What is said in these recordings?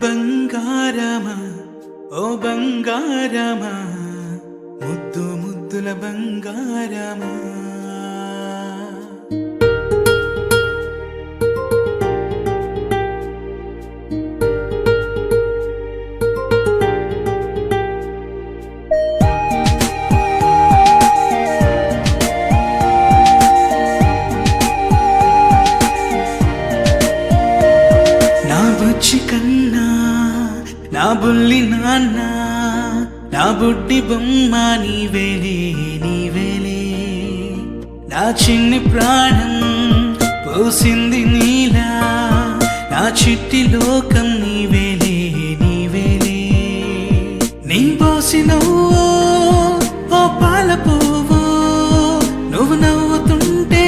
బంగారమా ఓ బంగారమా ముద్దు ముద్దుల బంగారమా నా బుచ్చి కన్నా నా బుల్లి నాన్న నా బుడ్డి బొమ్మ నీవేలే నీవేలే నా చిన్ని ప్రాణం పోసింది నీలా నా చిట్టి లోకం నీవేలే నీవేలే నీ పోసినవో ఓ పాల పువ్వు నువ్వు నవ్వుతుంటే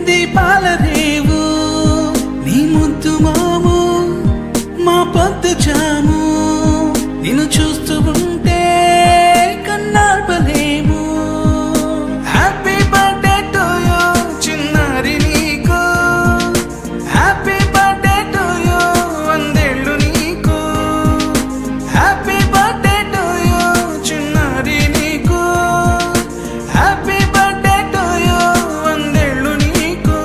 దీపాల రేవు నీ ముద్దు మాము మా పొద్దు జాము నిన్ను చూస్తూ ఉంటే కన్నార్పలేము. హ్యాపీ బర్త్డే టు యూ చిన్నారి నీకు, హ్యాపీ బర్త్డే టు యూ వందేళ్ళు నీకు, హ్యాపీ బర్త్డే టు యూ చిన్నారి నీకు, హ్యాపీ బర్త్డే టు యూ వందేళ్ళు నీకు.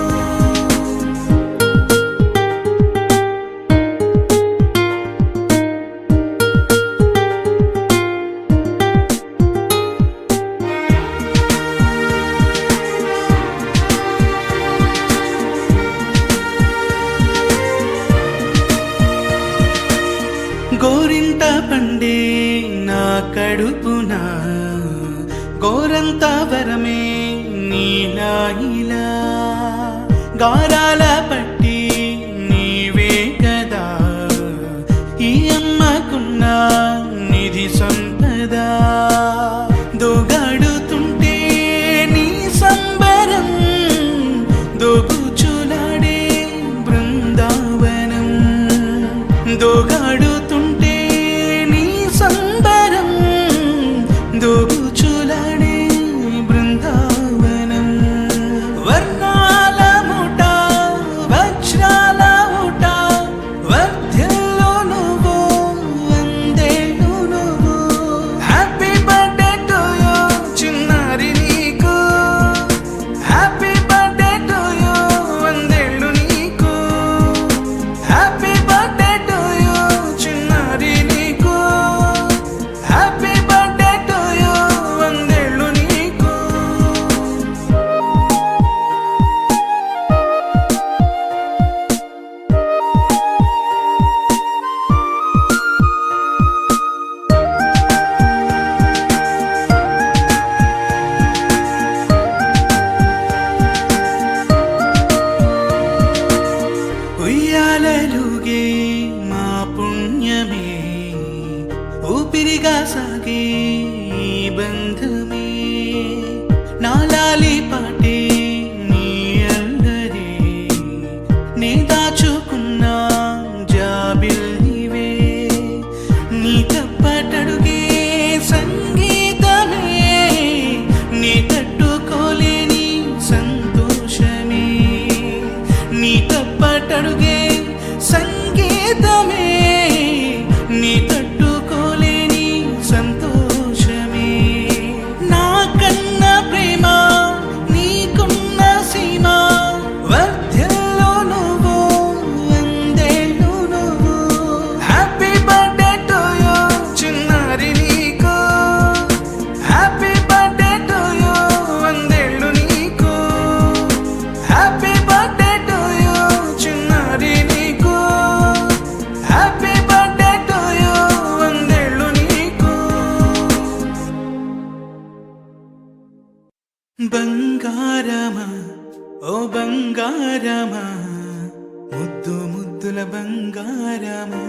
గోరింట పండే నా కడుపున గోరంత వరమే నీలా ఇలా గారాల పట్టి నీవే కదా ఈ అమ్మకున్న నిధి సంపద దోగాడుతుంటే నీ సంబరం దోగుచులాడే బృందావనం దోగాడుతుంటే నీ సంబరం దోగుచులాడే బృందావనం వర్ణాల ముఠ వజ్రాల ఊట వర్ధ్యల్లో నువ్వు వందేళ్ళు నువ్వు. హ్యాపీ బర్త్డే టు యూ చిన్నారి నీకు, హ్యాపీ బర్త్డే టు యూ వందేళ్ళు నీకు, హ్యాపీ బర్త్డే టు యూ చిన్నారి నీకు, హ్యాపీ బర్త్డే టు యూ వందేళ్ళు నీకు. ఉయ్యాలలుగే మా పుణ్యమే ఊపిరిగా సాగే ఈ బంధమే నాలాలి పాటే నీ అల్లరే నే దాచుకున్న జాబిల్లివే నీ తప్పటడుగే సంగీతమే నీ తట్టుకోలేని సంతోషమే నీ తప్పటడుగే సంగీతమే నీ తట్టుకోలేని సంతోషమే నా కన్న ప్రేమ నీకున్న సీమ వర్ధ్యల్లో నువ్వు వందేళ్ళు నువ్వు. హ్యాపీ బర్త్డే టు యూ చిన్నారి నీకు, హ్యాపీ బర్త్డే టు యూ వందేళ్ళు నీకు, హ్యాపీ బర్త్డే టు యూ చిన్నారి నీకు, హ్యాపీ బర్త్డే టు యూ వందేళ్ళు నీకు. బంగారమా ఓ బంగారమా ముద్దు ముద్దుల బంగారమా.